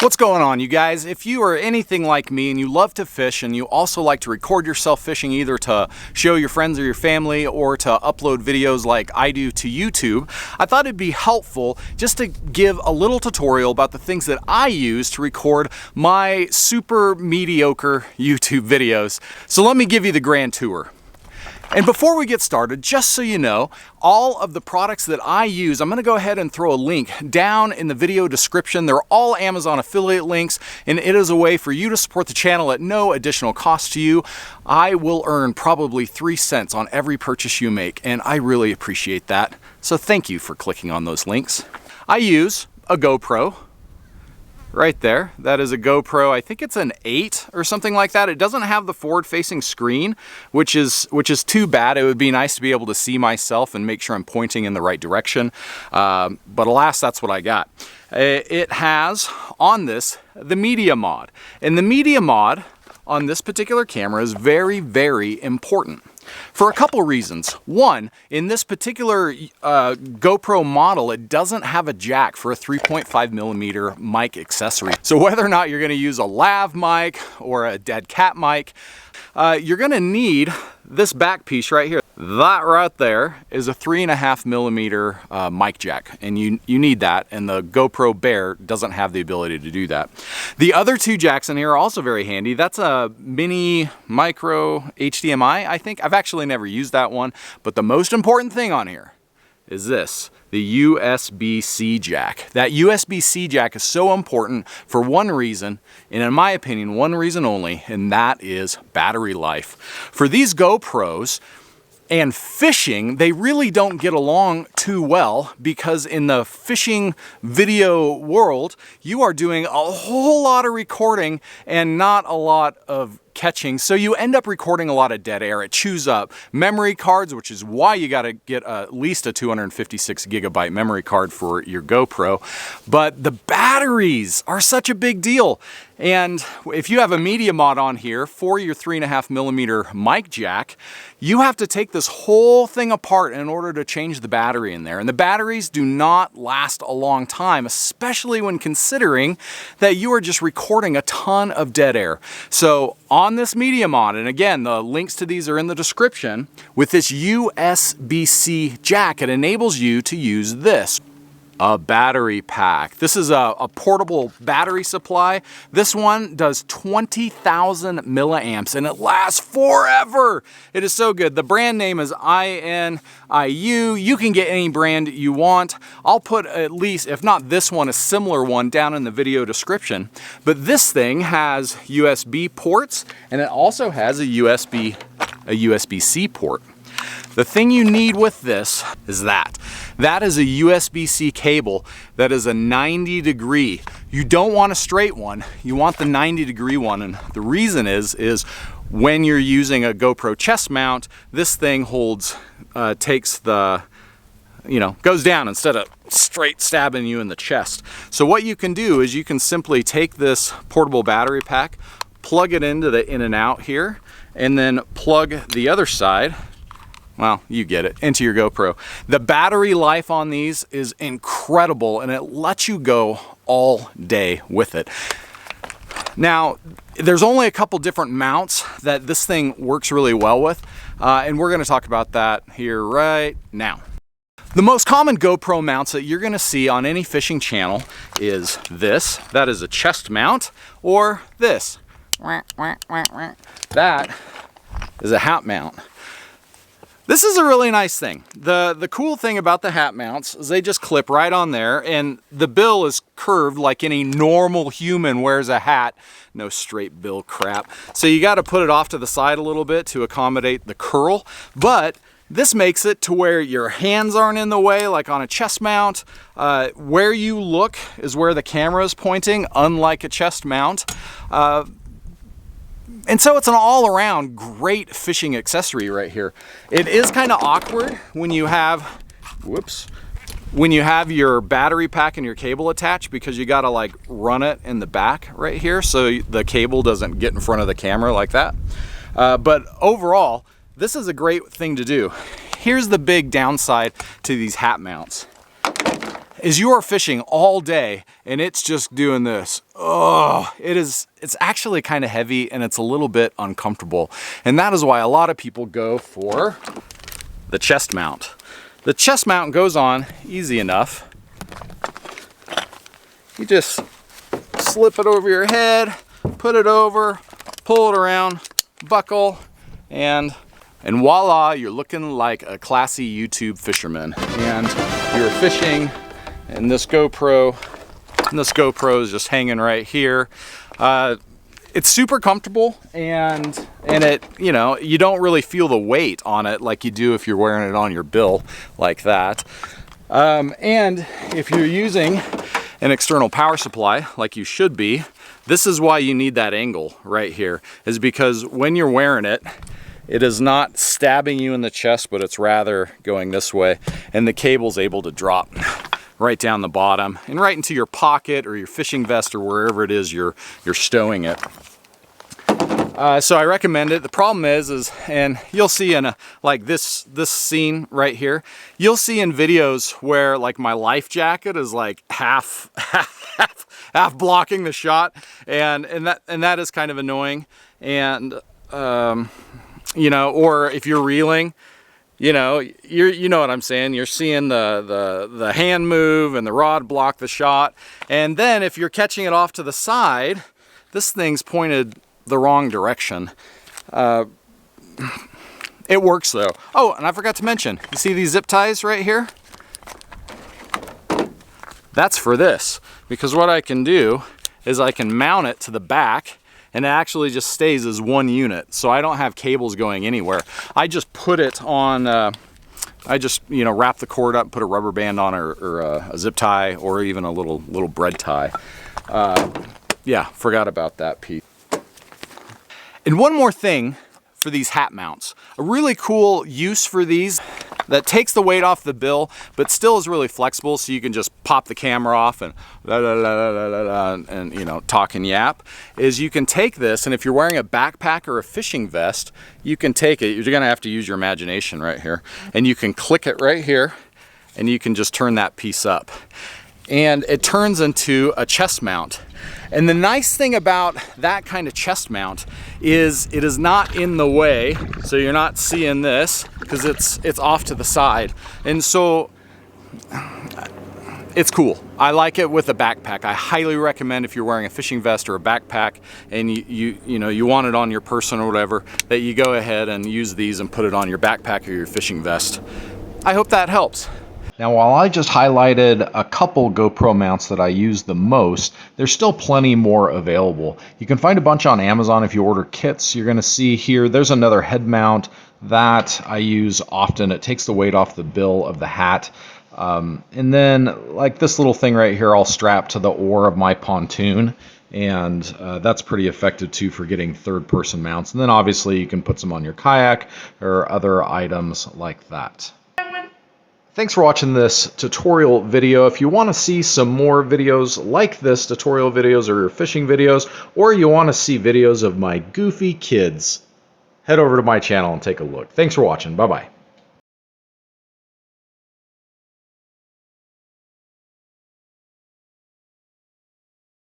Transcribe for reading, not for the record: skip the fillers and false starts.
What's going on, you guys? If you are anything like me and you love to fish and you also like to record yourself fishing either to show your friends or your family or to upload videos like I do to YouTube, I thought it'd be helpful just to give a little tutorial about the things that I use to record my super mediocre YouTube videos. So let me give you the grand tour. And before we get started, just so you know, all of the products that I use, I'm going to go ahead and throw a link down in the video description. They're all Amazon affiliate links, and it is a way for you to support the channel at no additional cost to you. I will earn probably 3 cents on every purchase you make, and I really appreciate that. So thank you for clicking on those links. I use a GoPro. Right there, that is a GoPro. I think it's an 8 or something like that. It doesn't have the forward-facing screen, which is too bad. It would be nice to be able to see myself and make sure I'm pointing in the right direction. But alas, that's what I got. It has on this the media mod, and the media mod on this particular camera is very, very important. For a couple reasons. One, in this particular GoPro model, it doesn't have a jack for a 3.5mm mic accessory. So whether or not you're going to use a lav mic or a dead cat mic, you're going to need this back piece right here. That right there is a 3.5mm mic jack, and you need that, and the GoPro Bear doesn't have the ability to do that. The other two jacks in here are also very handy. That's a mini micro HDMI, I think. I've actually never used that one, but the most important thing on here is this, the USB-C jack. That USB-C jack is so important for one reason, and in my opinion, one reason only, and that is battery life. For these GoPros and fishing, they really don't get along too well, because in the fishing video world, you are doing a whole lot of recording and not a lot of catching, so you end up recording a lot of dead air. It chews up memory cards, which is why you got to get at least a 256 gigabyte memory card for your GoPro. But the batteries are such a big deal, and if you have a media mod on here for your 3.5mm mic jack, you have to take this whole thing apart in order to change the battery in there. And the batteries do not last a long time, especially when considering that you are just recording a ton of dead air. So on this media mod, and again, the links to these are in the description, with this USB-C jack, it enables you to use this. A battery pack. This is a portable battery supply. This one does 20,000 milliamps and it lasts forever. It is so good. The brand name is INIU. You can get any brand you want. I'll put at least, if not this one, a similar one down in the video description. But this thing has USB ports, and it also has a USB-C port. The thing you need with this is that is a USB-C cable that is a 90 degree. You don't want a straight one, you want the 90 degree one, and the reason is when you're using a GoPro chest mount, this thing holds, takes the, goes down instead of straight stabbing you in the chest. So what you can do is you can simply take this portable battery pack, plug it into the in and out here, and then plug the other side, well, you get it, into your GoPro. The battery life on these is incredible, and it lets you go all day with it. Now, there's only a couple different mounts that this thing works really well with, and we're gonna talk about that here right now. The most common GoPro mounts that you're gonna see on any fishing channel is this. That is a chest mount, or this. That is a hat mount. This is a really nice thing. The cool thing about the hat mounts is they just clip right on there, and the bill is curved like any normal human wears a hat. No straight bill crap. So you got to put it off to the side a little bit to accommodate the curl, but this makes it to where your hands aren't in the way like on a chest mount. Where you look is where the camera is pointing, unlike a chest mount. And so it's an all-around great fishing accessory right here. It is kind of awkward when you have, when you have your battery pack and your cable attached, because you gotta like run it in the back right here so the cable doesn't get in front of the camera like that. But overall, this is a great thing to do. Here's the big downside to these hat mounts. is you are fishing all day and it's just doing this. Oh, it's actually kind of heavy and it's a little bit uncomfortable. And that is why a lot of people go for the chest mount. The chest mount goes on easy enough. You just slip it over your head, put it over, pull it around, buckle, and voila, you're looking like a classy YouTube fisherman. And you're fishing, and this GoPro is just hanging right here. It's super comfortable, and it, you know, you don't really feel the weight on it like you do if you're wearing it on your bill like that. And if you're using an external power supply like you should be, this is why you need that angle right here, is because when you're wearing it, it is not stabbing you in the chest, but it's rather going this way, and the cable's able to drop right down the bottom and right into your pocket or your fishing vest or wherever it is you're stowing it. So I recommend it. The problem is, and you'll see in like this scene right here, you'll see in videos where like my life jacket is like half blocking the shot, and that is kind of annoying. And you know, or if you're reeling, you know what I'm saying. You're seeing the hand move and the rod block the shot. And then if you're catching it off to the side, this thing's pointed the wrong direction. It works though. Oh, and I forgot to mention, you see these zip ties right here? That's for this, because what I can do is I can mount it to the back, and it actually just stays as one unit. So I don't have cables going anywhere. I just put it on, I just, you know, wrap the cord up, put a rubber band on, or a zip tie, or even a little bread tie. Yeah, forgot about that piece. And one more thing for these hat mounts. A really cool use for these that takes the weight off the bill, but still is really flexible, so you can just pop the camera off and and you know, talk and yap, is you can take this, and if you're wearing a backpack or a fishing vest, you can take it. You're gonna have to use your imagination right here, and you can click it right here, and you can just turn that piece up. And it turns into a chest mount. And the nice thing about that kind of chest mount is it is not in the way, so you're not seeing this because it's off to the side. And so it's cool. I like it with a backpack. I highly recommend, if you're wearing a fishing vest or a backpack and you know you want it on your person or whatever, that you go ahead and use these and put it on your backpack or your fishing vest. I hope that helps. Now, while I just highlighted a couple GoPro mounts that I use the most, there's still plenty more available. You can find a bunch on Amazon if you order kits. You're going to see here, there's another head mount that I use often. It takes the weight off the bill of the hat. And then, like this little thing right here, I'll strap to the oar of my pontoon. And that's pretty effective too for getting third-person mounts. And then obviously you can put some on your kayak or other items like that. Thanks for watching this tutorial video. If you want to see some more videos like this, tutorial videos or fishing videos, or you want to see videos of my goofy kids, head over to my channel and take a look. Thanks for watching. Bye-bye.